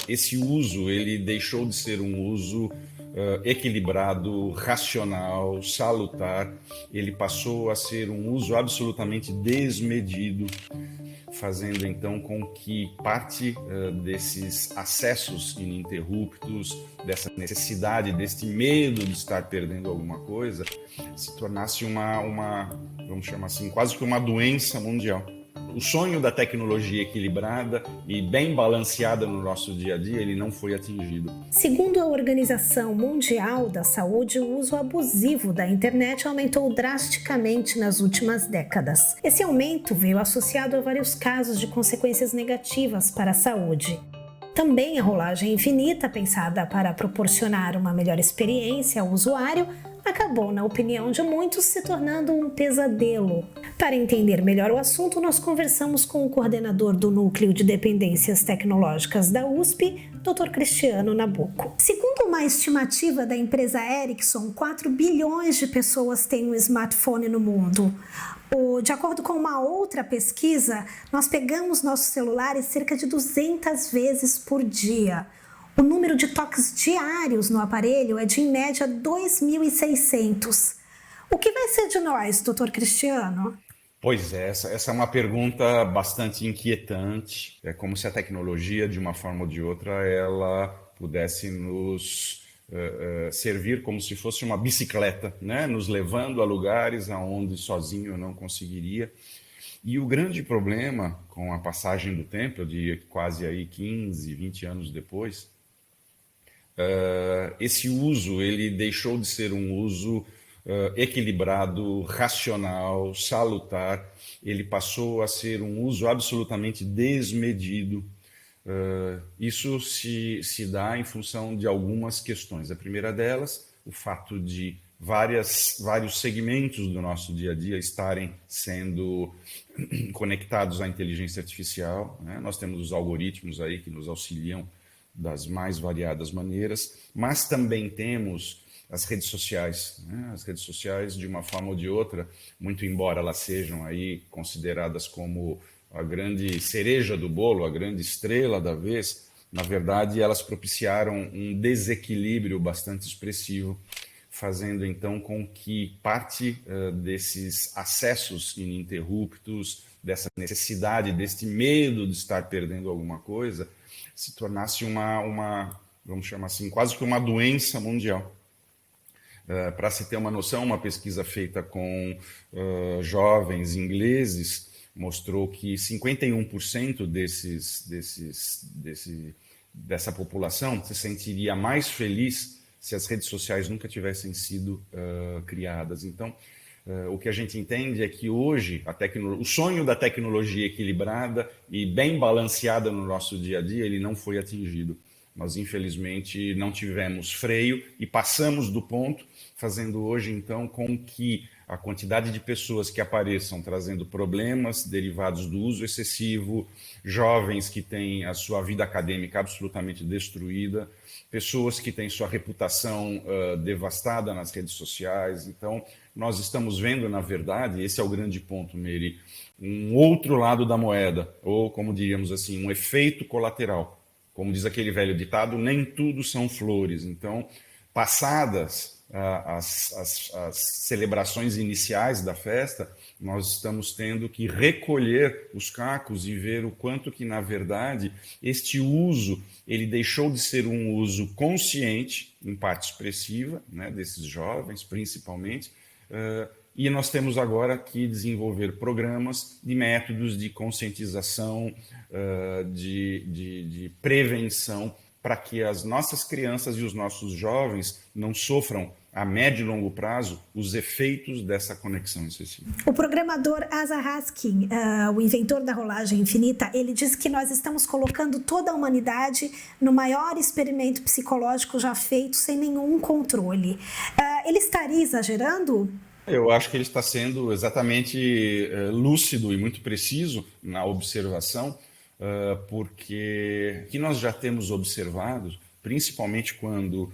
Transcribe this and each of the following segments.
esse uso ele deixou de ser um uso equilibrado, racional, salutar. Ele passou a ser um uso absolutamente desmedido, fazendo então com que parte desses acessos ininterruptos, dessa necessidade, deste medo de estar perdendo alguma coisa, se tornasse vamos chamar assim, quase que uma doença mundial. O sonho da tecnologia equilibrada e bem balanceada no nosso dia a dia, ele não foi atingido. Segundo a Organização Mundial da Saúde, o uso abusivo da internet aumentou drasticamente nas últimas décadas. Esse aumento veio associado a vários casos de consequências negativas para a saúde. Também a rolagem infinita, pensada para proporcionar uma melhor experiência ao usuário, acabou, na opinião de muitos, se tornando um pesadelo. Para entender melhor o assunto, nós conversamos com o coordenador do Núcleo de Dependências Tecnológicas da USP, Dr. Cristiano Nabuco. Segundo uma estimativa da empresa Ericsson, 4 bilhões de pessoas têm um smartphone no mundo. De acordo com uma outra pesquisa, nós pegamos nossos celulares cerca de 200 vezes por dia. O número de toques diários no aparelho é de, em média, 2.600. O que vai ser de nós, doutor Cristiano? Pois é, essa é uma pergunta bastante inquietante. É como se a tecnologia, de uma forma ou de outra, ela pudesse nos servir como se fosse uma bicicleta, né? Nos levando a lugares aonde sozinho eu não conseguiria. E o grande problema com a passagem do tempo, eu diria que quase aí 15, 20 anos depois, esse uso ele deixou de ser um uso equilibrado, racional, salutar. Ele passou a ser um uso absolutamente desmedido. Isso se dá em função de algumas questões. A primeira delas, o fato de vários segmentos do nosso dia a dia estarem sendo conectados à inteligência artificial, né? Nós temos os algoritmos aí que nos auxiliam das mais variadas maneiras, mas também temos as redes sociais, né? As redes sociais, de uma forma ou de outra, muito embora elas sejam aí consideradas como a grande cereja do bolo, a grande estrela da vez, na verdade elas propiciaram um desequilíbrio bastante expressivo, fazendo então com que parte desses acessos ininterruptos, dessa necessidade, deste medo de estar perdendo alguma coisa, se tornasse vamos chamar assim, quase que uma doença mundial. Para se ter uma noção, uma pesquisa feita com jovens ingleses mostrou que 51% dessa população se sentiria mais feliz se as redes sociais nunca tivessem sido criadas. Então, o que a gente entende é que hoje o sonho da tecnologia equilibrada e bem balanceada no nosso dia a dia, ele não foi atingido. Nós, infelizmente, não tivemos freio e passamos do ponto, fazendo hoje, então, com que a quantidade de pessoas que apareçam trazendo problemas derivados do uso excessivo, jovens que têm a sua vida acadêmica absolutamente destruída, pessoas que têm sua reputação devastada nas redes sociais. Então, nós estamos vendo, na verdade, esse é o grande ponto, Mery, um outro lado da moeda, ou, como diríamos assim, um efeito colateral. Como diz aquele velho ditado, nem tudo são flores. Então, passadas as celebrações iniciais da festa, nós estamos tendo que recolher os cacos e ver o quanto que, na verdade, este uso, ele deixou de ser um uso consciente, em parte expressiva, né, desses jovens, principalmente, e nós temos agora que desenvolver programas de métodos de conscientização, de prevenção, para que as nossas crianças e os nossos jovens não sofram, a médio e longo prazo, os efeitos dessa conexão excessiva. O programador Asa Raskin, o inventor da rolagem infinita, ele diz que nós estamos colocando toda a humanidade no maior experimento psicológico já feito sem nenhum controle. Ele estaria exagerando? Eu acho que ele está sendo exatamente lúcido e muito preciso na observação, porque o que nós já temos observado, principalmente quando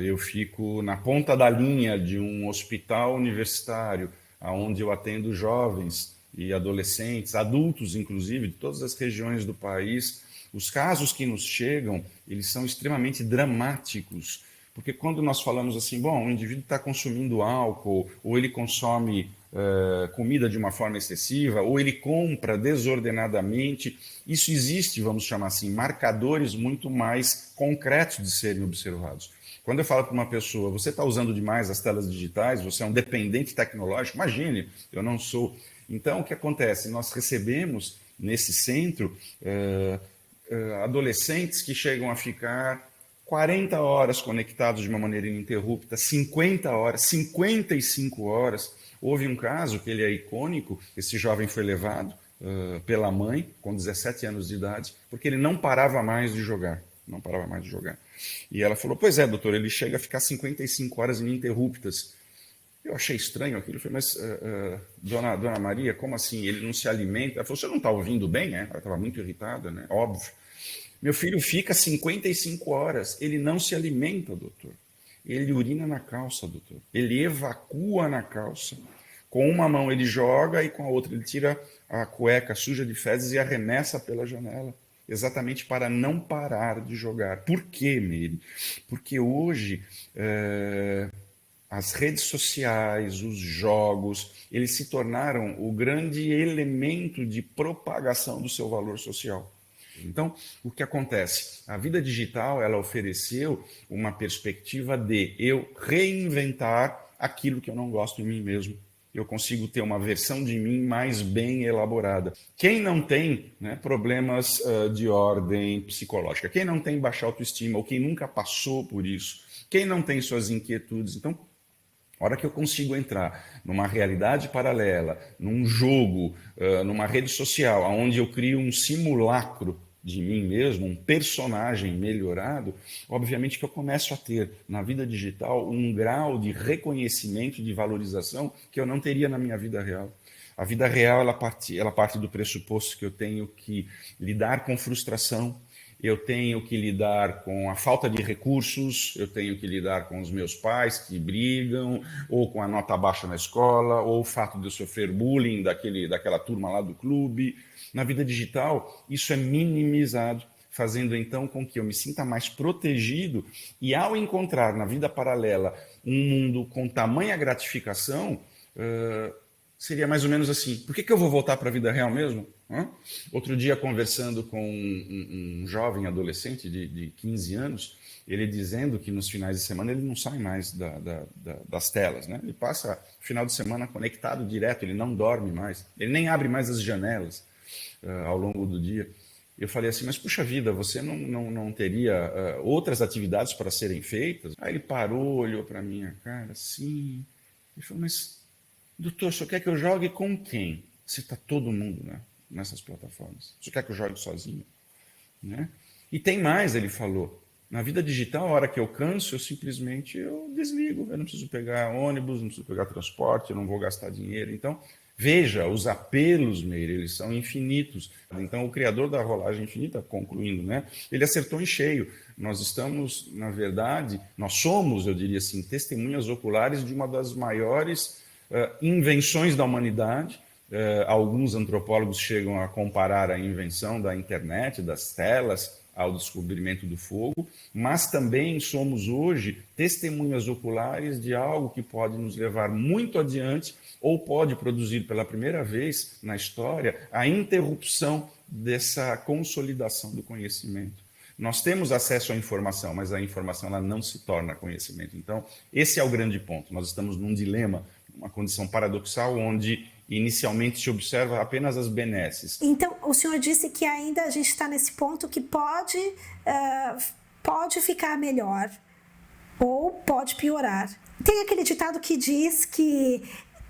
eu fico na ponta da linha de um hospital universitário, onde eu atendo jovens e adolescentes, adultos inclusive, de todas as regiões do país, Os casos que nos chegam, eles são extremamente dramáticos, porque quando nós falamos assim, bom, o indivíduo está consumindo álcool, ou ele consome comida de uma forma excessiva, ou ele compra desordenadamente, isso existe, vamos chamar assim, marcadores muito mais concretos de serem observados. Quando eu falo para uma pessoa, você está usando demais as telas digitais, você é um dependente tecnológico, imagine, eu não sou. Então, o que acontece? Nós recebemos nesse centro adolescentes que chegam a ficar 40 horas conectados de uma maneira ininterrupta, 50 horas, 55 horas. Houve um caso que ele é icônico, esse jovem foi levado pela mãe, com 17 anos de idade, porque ele não parava mais de jogar. Não parava mais de jogar. E ela falou, pois é, doutor, ele chega a ficar 55 horas ininterruptas. Eu achei estranho aquilo. Eu falei, mas, dona Maria, como assim? Ele não se alimenta? Ela falou, você não está ouvindo bem? Ela estava muito irritada, né? Óbvio. Meu filho fica 55 horas. Ele não se alimenta, doutor. Ele urina na calça, doutor. Ele evacua na calça. Com uma mão ele joga e com a outra ele tira a cueca suja de fezes e arremessa pela janela. Exatamente para não parar de jogar. Por quê, Meire? Porque hoje as redes sociais, os jogos, eles se tornaram o grande elemento de propagação do seu valor social. Então, o que acontece? A vida digital, ela ofereceu uma perspectiva de eu reinventar aquilo que eu não gosto em mim mesmo. Eu consigo ter uma versão de mim mais bem elaborada. Quem não tem problemas de ordem psicológica, quem não tem baixa autoestima, ou quem nunca passou por isso, quem não tem suas inquietudes. Então, a hora que eu consigo entrar numa realidade paralela, num jogo, numa rede social, onde eu crio um simulacro de mim mesmo, um personagem melhorado, obviamente que eu começo a ter na vida digital um grau de reconhecimento, de valorização que eu não teria na minha vida real. A vida real ela parte do pressuposto que eu tenho que lidar com frustração, eu tenho que lidar com a falta de recursos, eu tenho que lidar com os meus pais que brigam, ou com a nota baixa na escola, ou o fato de eu sofrer bullying daquela turma lá do clube. Na vida digital, isso é minimizado, fazendo então com que eu me sinta mais protegido e ao encontrar na vida paralela um mundo com tamanha gratificação, seria mais ou menos assim, por que eu vou voltar para a vida real mesmo? Outro dia, conversando com um jovem adolescente de 15 anos, ele dizendo que nos finais de semana ele não sai mais das telas, né? Ele passa o final de semana conectado direto, ele não dorme mais, ele nem abre mais as janelas ao longo do dia. Eu falei assim, mas puxa vida, você não teria outras atividades para serem feitas? Aí ele parou, olhou para a minha cara, assim, e falou, mas doutor, o senhor quer que eu jogue com quem? Se está todo mundo, né, nessas plataformas. O senhor quer que eu jogue sozinho? Né? E tem mais, ele falou. Na vida digital, a hora que eu canso, eu simplesmente desligo. Eu não preciso pegar ônibus, não preciso pegar transporte, eu não vou gastar dinheiro. Então, veja, os apelos, Meire, eles são infinitos. Então, o criador da rolagem infinita, concluindo, né, ele acertou em cheio. Nós estamos, na verdade, nós somos, eu diria assim, testemunhas oculares de uma das maiores invenções da humanidade. Alguns antropólogos chegam a comparar a invenção da internet, das telas, ao descobrimento do fogo, mas também somos hoje testemunhas oculares de algo que pode nos levar muito adiante ou pode produzir pela primeira vez na história a interrupção dessa consolidação do conhecimento. Nós temos acesso à informação, mas a informação ela não se torna conhecimento. Então, esse é o grande ponto. Nós estamos num dilema, uma condição paradoxal, onde inicialmente se observa apenas as benesses. Então, o senhor disse que ainda a gente está nesse ponto que pode ficar melhor ou pode piorar. Tem aquele ditado que diz que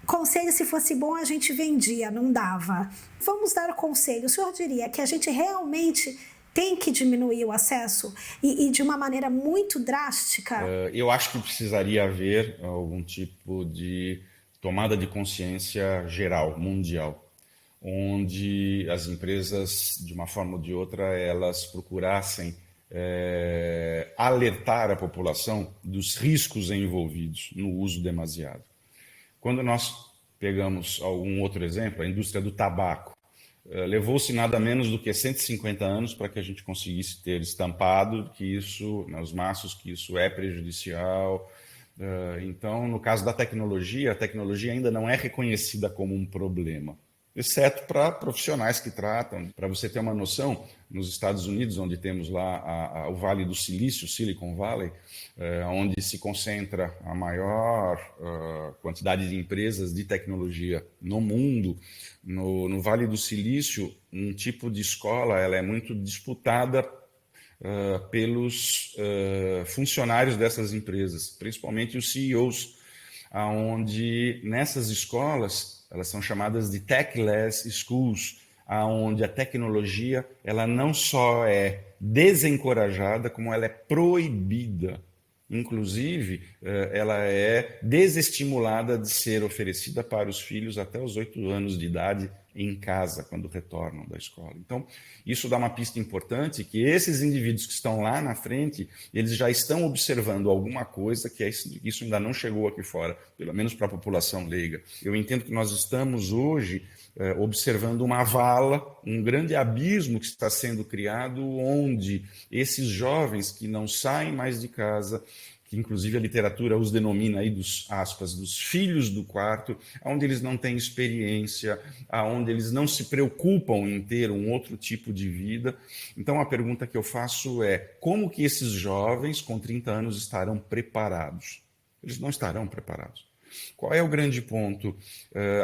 conselho, se fosse bom, a gente vendia, não dava. Vamos dar o conselho. O senhor diria que a gente realmente tem que diminuir o acesso e de uma maneira muito drástica? Eu acho que precisaria haver algum tipo de tomada de consciência geral, mundial, onde as empresas, de uma forma ou de outra, elas procurassem alertar a população dos riscos envolvidos no uso demasiado. Quando nós pegamos algum outro exemplo, a indústria do tabaco, levou-se nada menos do que 150 anos para que a gente conseguisse ter estampado que isso, nos maços, que isso é prejudicial. Então, no caso da tecnologia, a tecnologia ainda não é reconhecida como um problema, exceto para profissionais que tratam. Para você ter uma noção, nos Estados Unidos, onde temos lá o Vale do Silício, Silicon Valley, onde se concentra a maior quantidade de empresas de tecnologia no mundo, no Vale do Silício, um tipo de escola ela é muito disputada pelos funcionários dessas empresas, principalmente os CEOs, onde nessas escolas, elas são chamadas de techless schools, onde a tecnologia ela não só é desencorajada, como ela é proibida. Inclusive, ela é desestimulada de ser oferecida para os filhos até os 8 anos de idade em casa, quando retornam da escola. Então, isso dá uma pista importante que esses indivíduos que estão lá na frente, eles já estão observando alguma coisa que isso ainda não chegou aqui fora, pelo menos para a população leiga. Eu entendo que nós estamos hoje observando uma vala, um grande abismo que está sendo criado, onde esses jovens que não saem mais de casa, que inclusive a literatura os denomina aí dos filhos do quarto, onde eles não têm experiência, onde eles não se preocupam em ter um outro tipo de vida. Então a pergunta que eu faço é: como que esses jovens com 30 anos estarão preparados? Eles não estarão preparados. Qual é o grande ponto?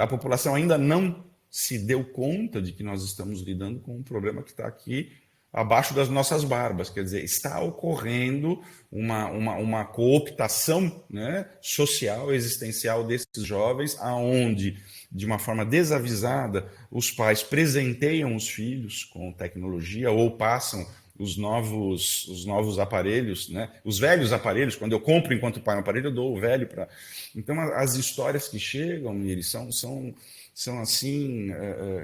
A população ainda não se deu conta de que nós estamos lidando com um problema que está aqui abaixo das nossas barbas. Quer dizer, está ocorrendo uma cooptação, né, social, existencial desses jovens, aonde, de uma forma desavisada, os pais presenteiam os filhos com tecnologia ou passam os novos aparelhos, né? Os velhos aparelhos. Quando eu compro enquanto pai um aparelho, eu dou o velho para... Então, as histórias que chegam, eles são assim,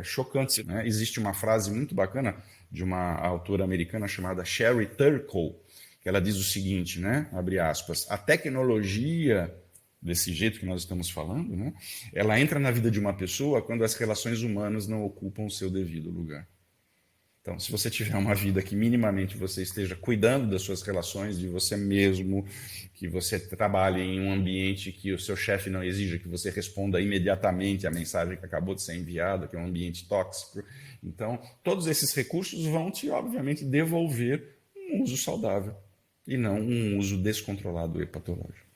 chocantes, né? Existe uma frase muito bacana de uma autora americana chamada Sherry Turkle, que ela diz o seguinte, né? Abre aspas: a tecnologia, desse jeito que nós estamos falando, né? Ela entra na vida de uma pessoa quando as relações humanas não ocupam o seu devido lugar. Então, se você tiver uma vida que minimamente você esteja cuidando das suas relações, de você mesmo, que você trabalhe em um ambiente que o seu chefe não exija que você responda imediatamente a mensagem que acabou de ser enviada, que é um ambiente tóxico. Então, todos esses recursos vão te, obviamente, devolver um uso saudável e não um uso descontrolado e patológico.